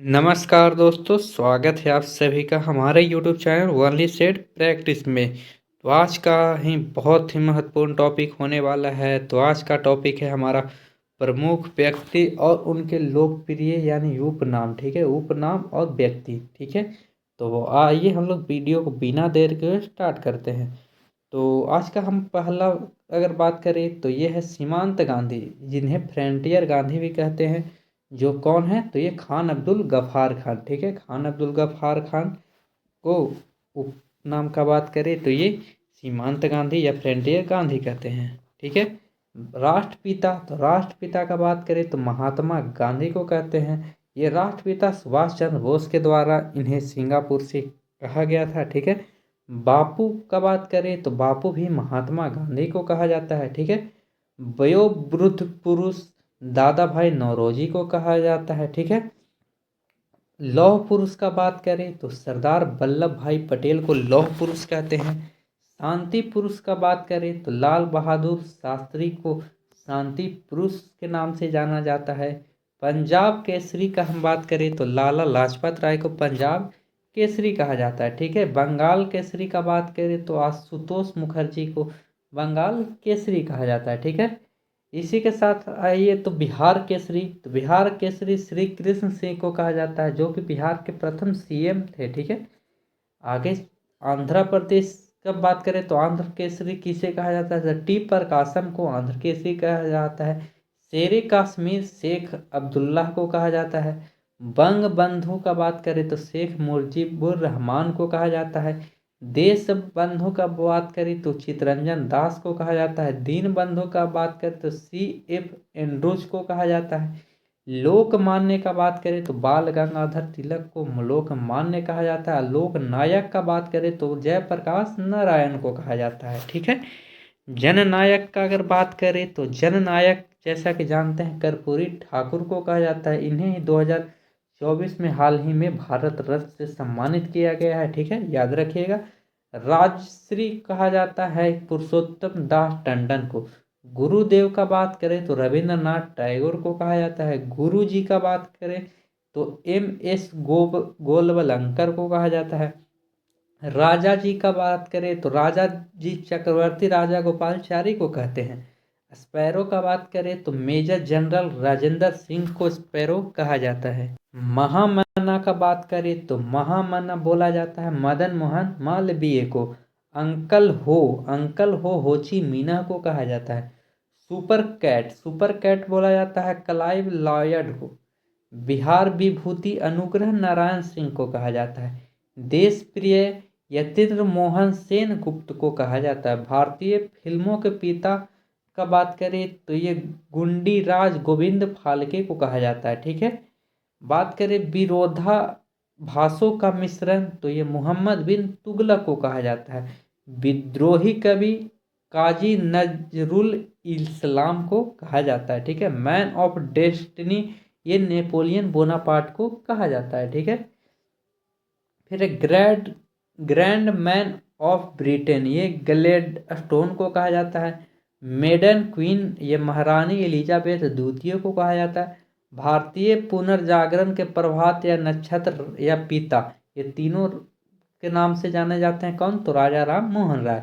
नमस्कार दोस्तों, स्वागत है आप सभी का हमारे YouTube channel only set practice में। तो आज का ही बहुत ही महत्वपूर्ण टॉपिक होने वाला है। तो आज का टॉपिक है हमारा प्रमुख व्यक्ति और उनके लोकप्रिय यानी उपनाम। ठीक है, उपनाम और व्यक्ति। ठीक है, तो आइए हम लोग वीडियो को बिना देर के स्टार्ट करते हैं। तो आज का हम पहला अगर बात करें तो ये है सीमांत गांधी, जिन्हें फ्रंटियर गांधी भी कहते हैं। जो कौन है? तो ये खान अब्दुल गफ्फार खान। ठीक है, खान अब्दुल गफ्फार खान को उपनाम का बात करें तो ये सीमांत गांधी या फ्रंटियर गांधी कहते हैं। ठीक है, राष्ट्रपिता, तो राष्ट्रपिता का बात करें तो महात्मा गांधी को कहते हैं। ये राष्ट्रपिता सुभाष चंद्र बोस के द्वारा इन्हें सिंगापुर से कहा गया था। ठीक है, बापू का बात करें तो बापू भी महात्मा गांधी को कहा जाता है। ठीक है, वयोवृद्ध पुरुष दादा भाई नौरोजी को कहा जाता है। ठीक है, लौह पुरुष का बात करें तो सरदार वल्लभ भाई पटेल को लौह पुरुष कहते हैं। शांति पुरुष का बात करें तो लाल बहादुर शास्त्री को शांति पुरुष के नाम से जाना जाता है। पंजाब केसरी का हम बात करें तो लाला लाजपत राय को पंजाब केसरी कहा जाता है। ठीक है, बंगाल केसरी का बात करें तो आशुतोष मुखर्जी को बंगाल केसरी कहा जाता है। ठीक है, इसी के साथ आइए तो बिहार केसरी, तो बिहार केसरी श्री कृष्ण सिंह को कहा जाता है, जो कि बिहार के प्रथम सीएम थे। ठीक है, आगे आंध्र प्रदेश का बात करें तो आंध्र केसरी किसे कहा जाता है? टी प्रकाशम को आंध्र केसरी कहा जाता है। शेरे कश्मीर शेख अब्दुल्लाह को कहा जाता है। बंग बंधु का बात करें तो शेख मुजीबुर रहमान को कहा जाता है। देश बंधु का बात करें तो चितरंजन दास को कहा जाता है। दीन बंधु का बात करें तो C.F. एंड्रूज को कहा जाता है। लोकमान्य का बात करें तो बाल गंगाधर तिलक को लोकमान्य कहा जाता है। लोक नायक का बात करें तो जयप्रकाश नारायण को कहा जाता है। ठीक है, जननायक का अगर बात करें तो जननायक जैसा कि जानते हैं कर्पूरी ठाकुर को कहा जाता है। इन्हें ही 2024 में हाल ही में भारत रत्न से सम्मानित किया गया है। ठीक है, याद रखिएगा। राजश्री कहा जाता है पुरुषोत्तम दास टंडन को। गुरुदेव का बात करें तो रविंद्रनाथ टैगोर को कहा जाता है। गुरु जी का बात करें तो M.S. गोलवलंकर को कहा जाता है। राजा जी का बात करें तो राजा जी चक्रवर्ती राजा गोपालचारी को कहते हैं। स्पैरो का बात करें तो मेजर जनरल राजेंद्र सिंह को स्पैरो कहा जाता है। महामना का बात करें तो महामना बोला जाता है मदन मोहन मालवीय को। अंकल हो ची मीना को कहा जाता है। सुपर कैट बोला जाता है क्लाइव लॉयड को। बिहार विभूति अनुग्रह नारायण सिंह को कहा जाता है। देश प्रिय यतीन्द्र मोहन सेन गुप्त को कहा जाता है। भारतीय फिल्मों के पिता का बात करें तो ये गुंडी राज गोविंद फाल्के को कहा जाता है। ठीक है, बात करें विरोधाभासों का मिश्रण तो ये मोहम्मद बिन तुगलक को कहा जाता है। विद्रोही कवि काजी नजरुल इस्लाम को कहा जाता है। ठीक है, मैन ऑफ डेस्टिनी ये नेपोलियन बोनापार्ट को कहा जाता है। ठीक है, फिर ग्रैंड मैन ऑफ ब्रिटेन ये ग्लेड स्टोन को कहा जाता है। मेडन क्वीन ये महारानी एलिजाबेथ द्वितीय को कहा जाता है। भारतीय पुनर्जागरण के प्रभात या नक्षत्र या पिता ये तीनों के नाम से जाने जाते हैं। कौन? तो राजा राम मोहन राय।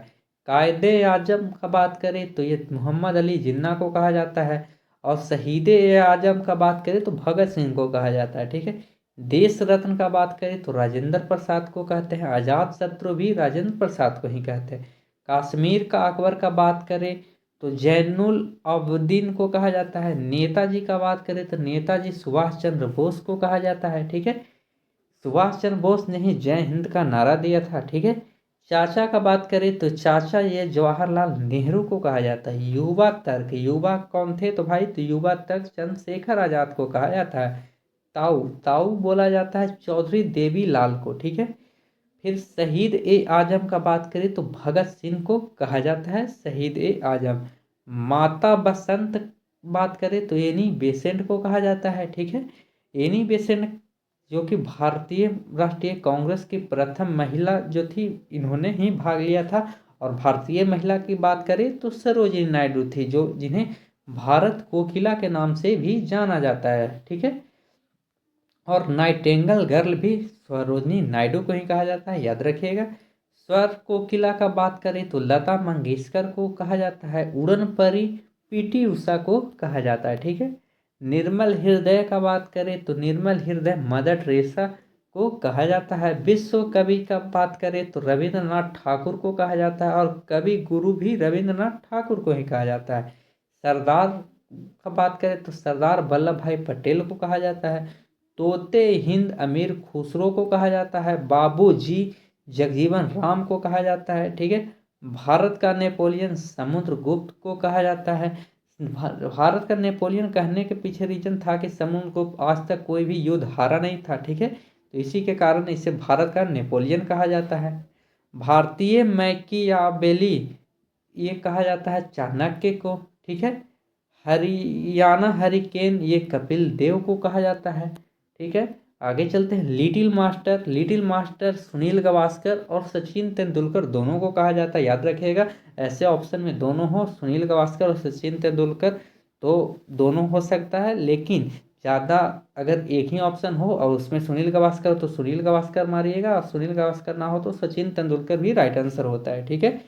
कायदे आजम का बात करें तो ये मोहम्मद अली जिन्ना को कहा जाता है। और शहीद आजम का बात करें तो भगत सिंह को कहा जाता है। ठीक है, देश रत्न का बात करें तो राजेंद्र प्रसाद को कहते हैं। आजाद शत्रु भी राजेंद्र प्रसाद को ही कहते हैं। कश्मीर का अकबर का बात करें तो जैनुल अब्दीन को कहा जाता है। नेताजी का बात करें तो नेताजी सुभाष चंद्र बोस को कहा जाता है। ठीक है, सुभाष चंद्र बोस ने ही जय हिंद का नारा दिया था। ठीक है, चाचा का बात करें तो चाचा ये जवाहरलाल नेहरू को कहा जाता है। युवा कौन थे? तो भाई तो युवा तर्क चंद्रशेखर आजाद को कहा जाता है। ताऊ ताऊ बोला जाता है चौधरी देवी लाल को। ठीक है, फिर शहीद ए आजम का बात करें तो भगत सिंह को कहा जाता है शहीद ए आजम। माता बसंत बात करें तो एनी बेसेंट को कहा जाता है। ठीक है, एनी बेसेंट जो कि भारतीय राष्ट्रीय कांग्रेस की प्रथम महिला जो थी, इन्होंने ही भाग लिया था। और भारतीय महिला की बात करें तो सरोजिनी नायडू थी, जो जिन्हें भारत कोकिला के नाम से भी जाना जाता है। ठीक है, और नाइटिंगेल गर्ल भी सरोजिनी नायडू को ही कहा जाता है, याद रखिएगा। स्वर कोकिला का बात करें तो लता मंगेशकर को कहा जाता है। उड़न परी पीटी उषा को कहा जाता है, ठीक है। निर्मल हृदय का बात करें तो निर्मल हृदय मदर टेरेसा को कहा जाता है। विश्व कवि का बात करें तो रविंद्रनाथ ठाकुर को कहा जाता है, और कवि गुरु भी रविंद्रनाथ ठाकुर को ही कहा जाता है। सरदार का बात करें तो सरदार वल्लभ भाई पटेल को कहा जाता है। तोते हिंद अमीर खुसरो को कहा जाता है। बाबूजी जगजीवन राम को कहा जाता है, ठीक है। भारत का नेपोलियन समुद्रगुप्त को कहा जाता है। भारत का नेपोलियन कहने के पीछे रीजन था कि समुद्रगुप्त आज तक कोई भी युद्ध हारा नहीं था, ठीक है। तो इसी के कारण इसे भारत का नेपोलियन कहा जाता है। भारतीय मैकियावेली ये कहा जाता है चाणक्य को, ठीक है। हरियाणा हरिकेन ये कपिल देव को कहा जाता है, ठीक है। आगे चलते हैं। लिटिल मास्टर सुनील गावस्कर और सचिन तेंदुलकर दोनों को कहा जाता है, याद रखिएगा। ऐसे ऑप्शन में दोनों हो, सुनील गावस्कर और सचिन तेंदुलकर, तो दोनों हो सकता है, लेकिन ज़्यादा अगर एक ही ऑप्शन हो और उसमें सुनील गावस्कर हो तो सुनील गावस्कर मारिएगा, और सुनील गावस्कर ना हो तो सचिन तेंदुलकर भी राइट आंसर होता है, ठीक है।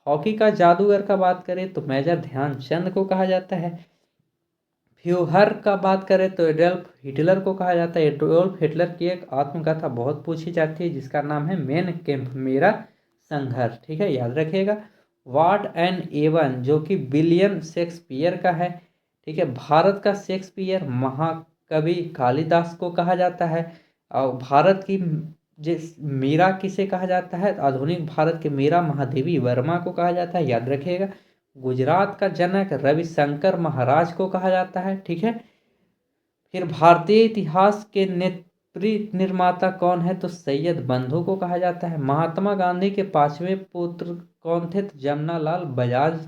हॉकी का जादूगर का बात करें तो मेजर ध्यानचंद को कहा जाता है। फ्यूहर का बात करें तो एडोल्फ हिटलर को कहा जाता है। एडोल्फ हिटलर की एक आत्मकथा बहुत पूछी जाती है जिसका नाम है मेन कैंप, मेरा संघर्ष, ठीक है, याद रखिएगा। वाट एंड एवन जो कि विलियम शेक्सपियर का है, ठीक है। भारत का शेक्सपियर महाकवि कालिदास को कहा जाता है। और भारत की जिस मीरा किसे कहा जाता है, आधुनिक भारत के मीरा महादेवी वर्मा को कहा जाता है, याद रखिएगा। गुजरात का जनक रविशंकर महाराज को कहा जाता है, ठीक है। फिर भारतीय इतिहास के नेतृत्व निर्माता कौन है, तो सैयद बंधु को कहा जाता है। महात्मा गांधी के पांचवें पुत्र कौन थे, तो जमनालाल बजाज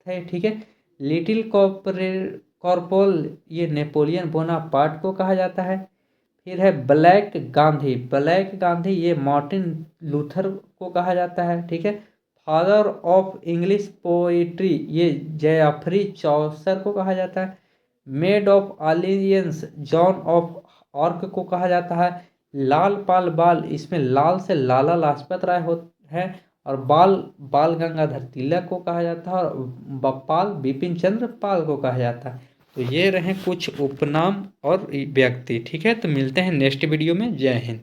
थे, ठीक है। लिटिल कॉर्पोरल ये नेपोलियन बोनापार्ट को कहा जाता है। फिर है ब्लैक गांधी ये मार्टिन लूथर को कहा जाता है, ठीक है। फादर ऑफ इंग्लिश पोइट्री ये जेफरी चौसर को कहा जाता है। Maid of Orleans Joan of Arc को कहा जाता है। लाल पाल बाल इसमें लाल से लाला लाजपत राय है, और बाल बाल गंगाधर तिलक को कहा जाता है, और बप्पाल बिपिन चंद्र पाल को कहा जाता है। तो ये रहे कुछ उपनाम और व्यक्ति, ठीक है। तो मिलते हैं नेक्स्ट वीडियो में। जय हिंद।